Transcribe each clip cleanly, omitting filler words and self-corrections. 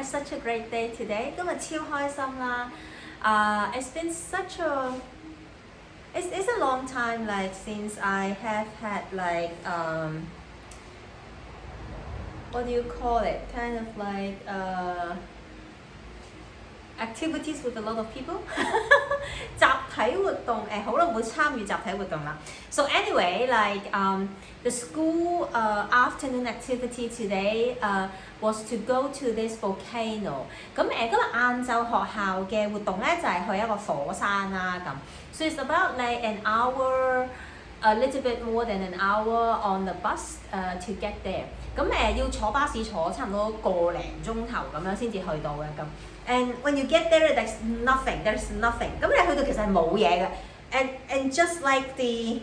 had such a great day today. 今日超開心啦！It's been such a it's a long time like since I have had like what do you call it? Kind of like activities with a lot of people 集體活動好耐冇參與集體活動啦。So anyway, like the school afternoon activity today was to go to this volcano。咁今日晏晝學校嘅活動咧就係去一個火山啦咁。So it's about like an hour, a little bit more than an hour on the bus to get there。咁要坐巴士坐差唔多個零鐘頭咁樣先至去到嘅咁。And when you get there, there's nothing. 咁你去到其實係冇嘢嘅。And just like the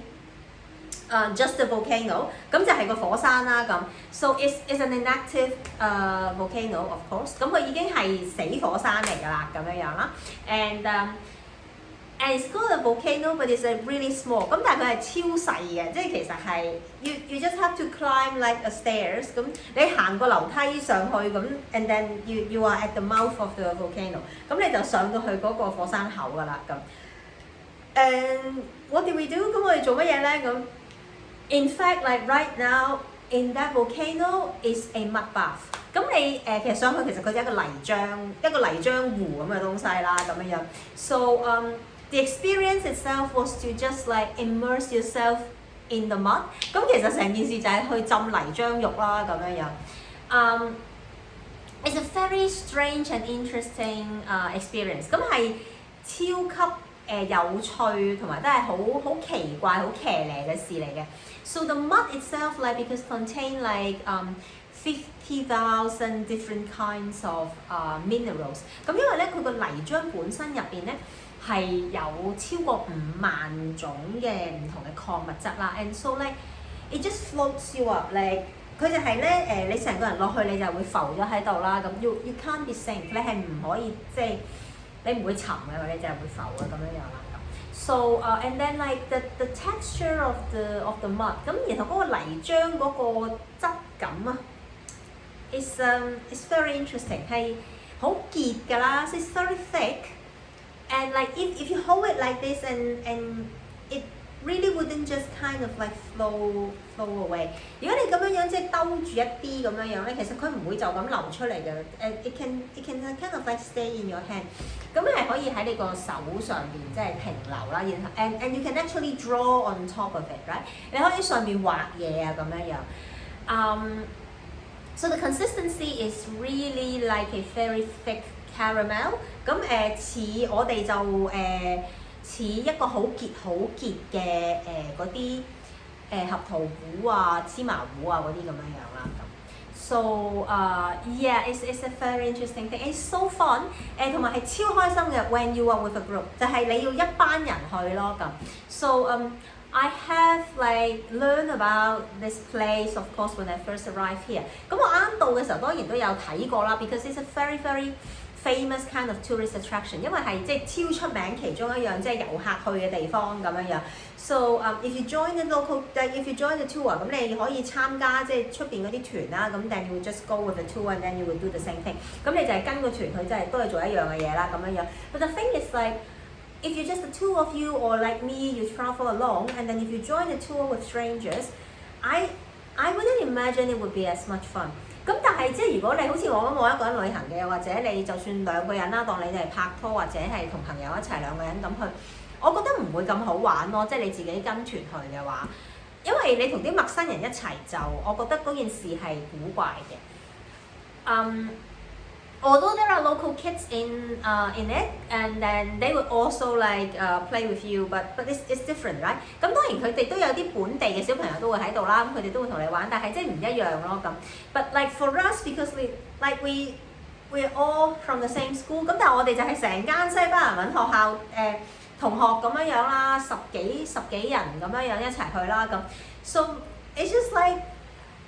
just the volcano， 咁就係個火山啦咁。So it's an inactive volcano of course。咁佢已經係死火山嚟㗎啦咁樣樣啦。And it's called a volcano, but it's really small。咁但係佢係超細嘅，即係其實係you just have to climb like a stairs。咁你行個樓梯上去咁 ，and then you are at the mouth of the volcano。咁你就上到去嗰個火山口㗎啦咁。And what did we do？ 咁我哋做乜嘢咧？咁 in fact, like right now in that volcano is a mud bath。咁你其實上去其實佢就係一個泥漿湖咁嘅東西啦咁樣樣。So the experience itself was to just like immerse yourself in the mud。咁其實成件事就係去浸泥漿浴啦咁樣樣。It's a very strange and interesting experience。咁係超級有趣同埋都係好奇怪、好騎呢嘅事嚟嘅。So the mud itself like because contain like 50,000 different kinds of minerals。咁因為咧佢個泥漿本身入邊咧係有超過5萬種嘅唔同嘅礦物質啦 ，and so like it just floats you up like 佢就係咧你成個人落去你就會浮咗喺度啦，咁 you can't be sink， 你係唔可以即係你唔會沉嘅，你就係會浮嘅咁樣樣啦。So and then like the texture of the mud， 咁然後嗰個泥漿嗰個質感啊 is very interesting， 係好結㗎啦 ，so it's very thick。And like if you hold it like this and it really wouldn't just kind of like flow away。如果你咁樣樣即係兜住一啲咁樣樣咧，其實佢唔會就咁流出嚟嘅。It can kind of like stay in your hand。咁係可以喺你個手上邊即係停留啦，然後 and you can actually draw on top of it， right？ 你可以喺上面畫嘢啊咁樣樣。So the consistency is really like a very thick caramel。咁似我哋就似一個好結嘅嗰啲合桃糊啊、芝麻糊啊嗰啲咁樣樣啦咁。So yeah, it's a very interesting thing. It's so fun。同埋係超開心嘅 when you are with a group， 就係你要一班人去咯咁。So I have like learned about this place of course when I first arrived here。咁我啱到嘅時候當然都有睇過啦 ，because it's a very famous kind of tourist attraction， 因為係即係超出名其中一樣即係遊客去嘅地方咁樣樣。So if you join the local， if you join the tour， 咁你可以參加即係出邊嗰啲團啦。咁 then you will just go with the tour and then you will do the same thing。咁你就係跟個團去，即係都係做一樣嘅嘢啦咁樣樣。But the thing is like if you just the two of you or like me, you travel along and then if you join the tour with strangers, I wouldn't imagine it would be as much fun。咁但係即係如果你好似我咁我一個人旅行嘅，或者你就算兩個人啦，當你哋係拍拖或者係同朋友一齊兩個人咁去，我覺得唔會咁好玩咯。即係你自己跟團去嘅話，因為你同啲陌生人一齊就，我覺得嗰件事係古怪嘅。Although there are local kids in it, and then they would also like play with you, but it's different, right？ 咁當然佢哋都有啲本地嘅小朋友都會喺度啦，咁佢哋都會同你玩，但係即係唔一樣咯咁。But like for us, because we're all from the same school， 咁但係我哋就係成間西班牙文學校同學咁樣樣啦，十幾人咁樣樣一齊去啦咁。So it's just like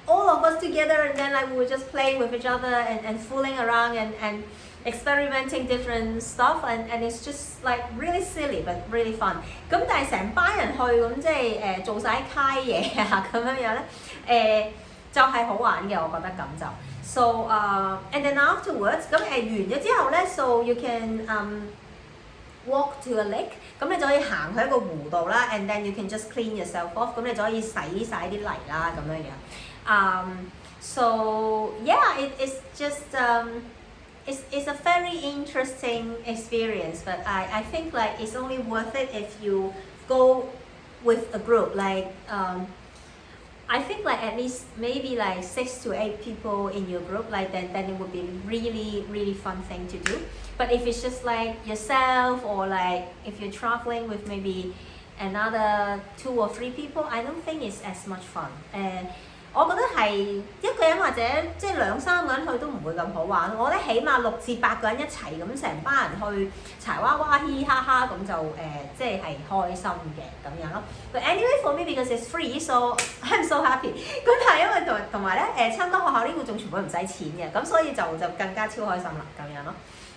all of us together and then like we would just play with each other and fooling around and experimenting different stuff and it's just like really silly but really fun。 咁但係成班人去咁即係做晒街嘢啊咁樣樣咧就係好玩嘅，我覺得咁就。So and then afterwards 咁完咗之後咧 ，so you can walk to a lake， 咁你就可以行去一個湖度啦 ，and then you can just clean yourself off， 咁你就可以洗晒啲泥啦咁樣樣。So yeah, it's just it's a very interesting experience, but I think like it's only worth it if you go with a group like I think like at least maybe like 6 to 8 people in your group, like then it would be really fun thing to do. But if it's just like yourself or like if you're traveling with maybe another 2 or 3 people, I don't think it's as much fun. 我覺得係一個人或者即係2、3個人去都唔會咁好玩。我覺得起碼6至8個人一齊咁成班人去柴娃娃嘻嘻哈哈咁就即係開心嘅咁樣咯。But anyway for me because it's free, so I'm so happy。咁但係因為同埋咧參加學校呢個仲全部唔使錢嘅，咁所以就更加超開心啦咁樣咯。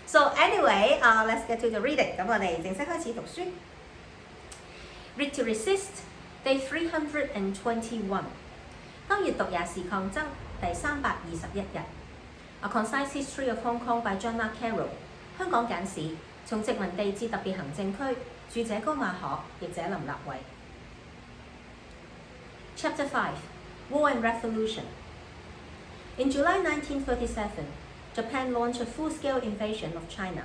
So anyway, let's get to the reading。咁我哋正式開始讀書。Read to Resist, Day 321。當閱讀也是抗爭，第321日。A Concise History of Hong Kong by John Carroll。香港簡史，從殖民地至特別行政區，著者高馬可，譯者林立偉。Chapter 5 War and Revolution. In July 1937, Japan launched a full-scale invasion of China.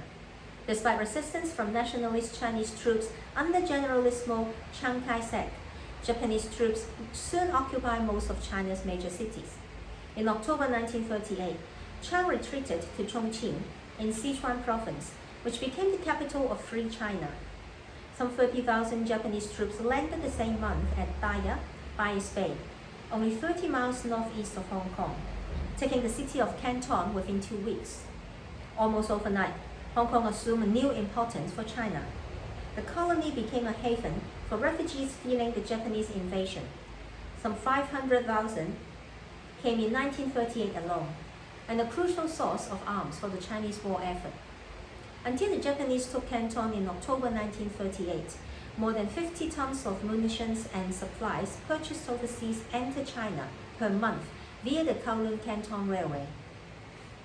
Despite resistance from nationalist Chinese troops under Generalissimo Chiang Kai-shek, Japanese troops soon occupied most of China's major cities. In October 1938, Chiang retreated to Chongqing in Sichuan province, which became the capital of Free China. Some 30,000 Japanese troops landed the same month at Daya, Bias Bay, only 30 miles northeast of Hong Kong, taking the city of Canton within 2 weeks. Almost overnight, Hong Kong assumed a new importance for China. The colony became a haven for refugees fleeing the Japanese invasion. Some 500,000 came in 1938 alone, and a crucial source of arms for the Chinese war effort. Until the Japanese took Canton in October 1938, more than 50 tons of munitions and supplies purchased overseas entered China per month via the Kowloon-Canton Railway.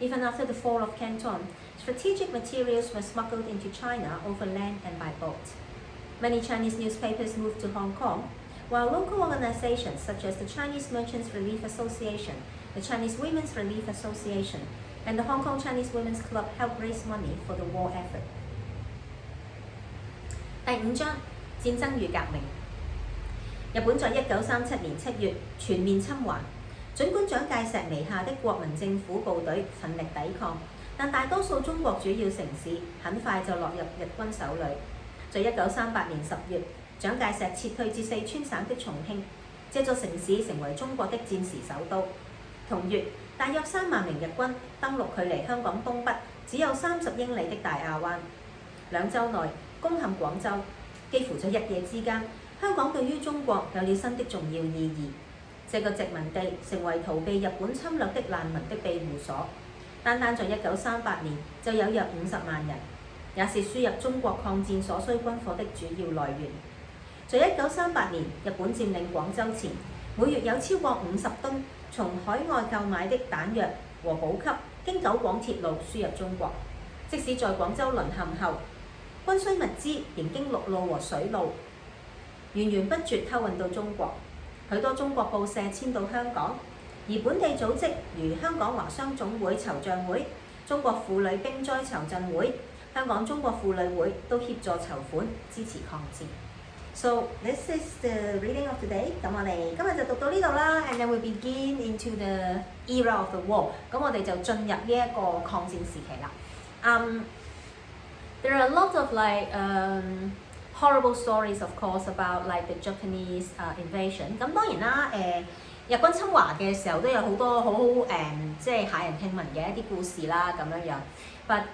Even after the fall of Canton, strategic materials were smuggled into China over land and by boat. Many Chinese newspapers moved to Hong Kong, while local organizations such as the Chinese Merchants Relief Association, the Chinese Women's Relief Association, and the Hong Kong Chinese Women's Club helped raise money for the war effort. 第5章戰爭與革命。日本在1937年7月全面侵華，儘管蔣介石旗下的國民政府部隊奮力抵抗，但大多數中國主要城市很快就落入日軍手裏。在1938年10月，蔣介石撤退至四川省的重慶，這座城市成為中國的戰時首都。同月，大約3萬名日軍登陸距離香港東北只有30英里的大亞灣。2週內攻陷廣州，幾乎在一夜之間，香港對於中國有了新的重要意義。這個殖民地成為逃避日本侵略的難民的庇護所。單單在1938年就有約50萬人，也是輸入中國抗戰所需軍火的主要來源。在1938年日本佔領廣州前，每月有超過50噸從海外購買的彈藥和補給經九廣鐵路輸入中國。即使在廣州淪陷後，軍需物資仍經陸路和水路源源不絕偷運到中國。許多中國報社遷到香港，而本地組織如香港華商總會籌帳會、中國婦女兵災籌賑會、香港中國婦女會都協助籌款支持抗戰。So this is the reading of today。咁我哋今日就讀到呢度啦 ，and then we begin into the era of the war。咁我哋就進入呢一個抗戰時期啦。There are a lot of horrible stories, of course, about like the Japanese invasion。咁當然啦，日軍侵華嘅時候都有好多好即係駭人聽聞嘅一啲故事啦，咁樣樣。But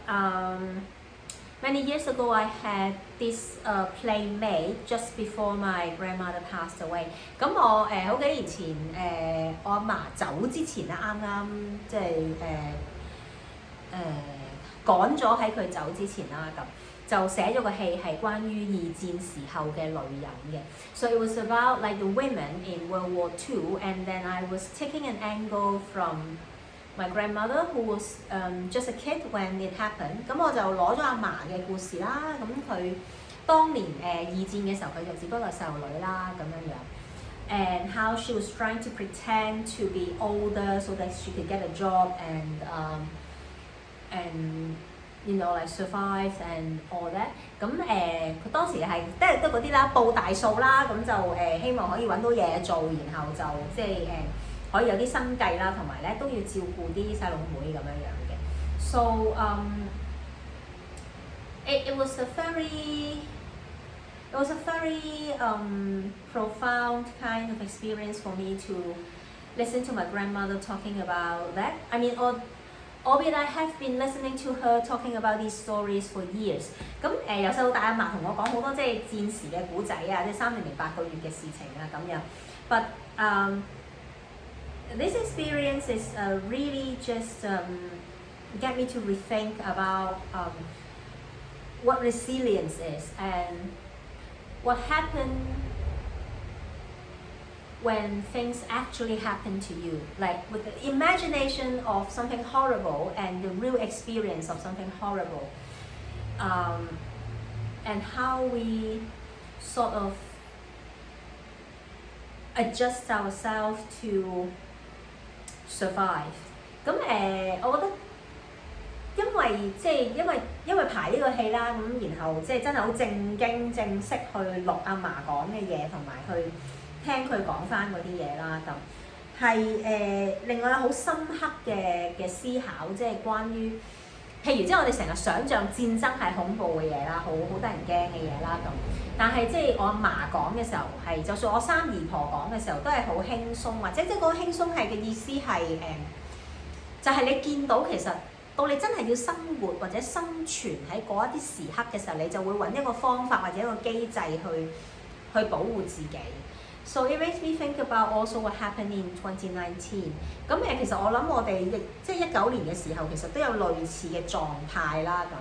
many years ago, I had this play made just before my grandmother passed away。咁我好幾年前我阿嫲走之前咧，啱啱即係趕咗喺佢走之前啦，咁就寫咗個戲係關於二戰時候嘅女人嘅。So it was about like the women in World War II, and then I was taking an angle from my grandmother who was just a kid when it happened。咁我就攞咗阿嫲嘅故事啦，咁佢當年二戰嘅時候佢就只不過係細路女啦咁樣樣。And how she was trying to pretend to be older so that she could get a job and you know like survive and all that。咁佢當時係都嗰啲啦，報大數啦，咁就希望可以揾到嘢做，然後就即係可以有啲生計啦，同埋咧都要照顧啲細路妹咁樣樣嘅。So it was a very profound kind of experience for me to listen to my grandmother talking about that. I mean, albeit I have been listening to her talking about these stories for years。咁由細到大，阿嫲同我講好多即係戰時嘅古仔啊，即係3年零8個月嘅事情啊咁樣。But this experience is really just get me to rethink about what resilience is and what happened when things actually happen to you, like with the imagination of something horrible and the real experience of something horrible, and how we sort of adjust ourselves to survive。咁我覺得因為排呢個戲啦，咁然後即係真係好正經正式去錄阿嫲講嘅嘢，同埋去聽佢講翻嗰啲嘢啦，咁係令我有好深刻嘅思考，即係關於譬如即係我哋成日想像戰爭係恐怖嘅嘢啦，好得人驚嘅嘢啦咁，但係即係我阿嫲講嘅時候係，就算我三姨婆講嘅時候都係好輕鬆，或者即係嗰個輕鬆係嘅意思係就係你見到其實到你真係要生活或者生存喺嗰一啲時刻嘅時候，你就會揾一個方法或者一個機制去保護自己。So it makes me think about also what happened in 2019。咁其實我諗我哋亦即係19年嘅時候，其實都有類似嘅狀態啦咁。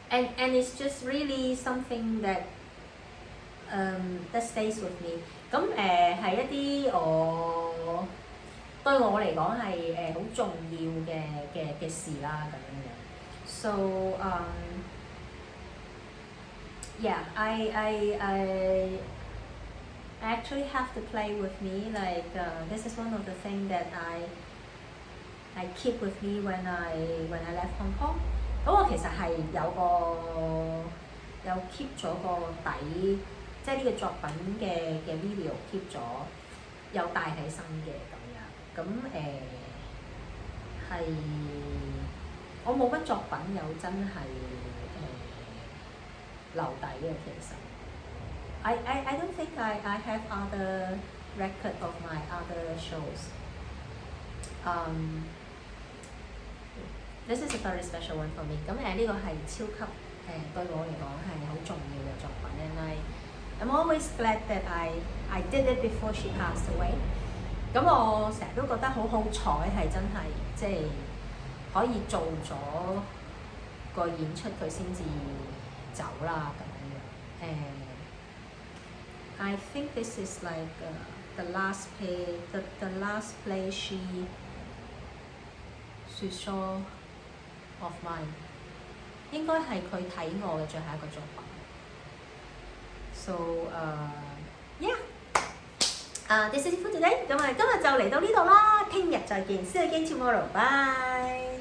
And it's just really something that that stays with me。咁係一啲對我嚟講係好重要嘅事啦咁樣樣。So yeah, I actually have to play with me. Like this is one of the things that I keep with me when I left Hong Kong。咁我其實係有 keep 咗個底，即係呢個作品嘅 video keep 咗，有帶起身嘅咁樣。咁係我冇乜作品有真係留底嘅其實。I don't think I have other record of my other shows. This is a very special one for me。咁呢個係超級對我嚟講係好重要嘅作品。And I'm always glad that I did it before she passed away。咁我成日都覺得好好彩係真係即係可以做咗個演出佢先至走啦咁樣。I think this is like the last play she saw of mine。應該係佢睇我嘅最後一個作品。So yeah。this is it for today。咁今日就嚟到呢度啦，聽日再見，See you again tomorrow，bye。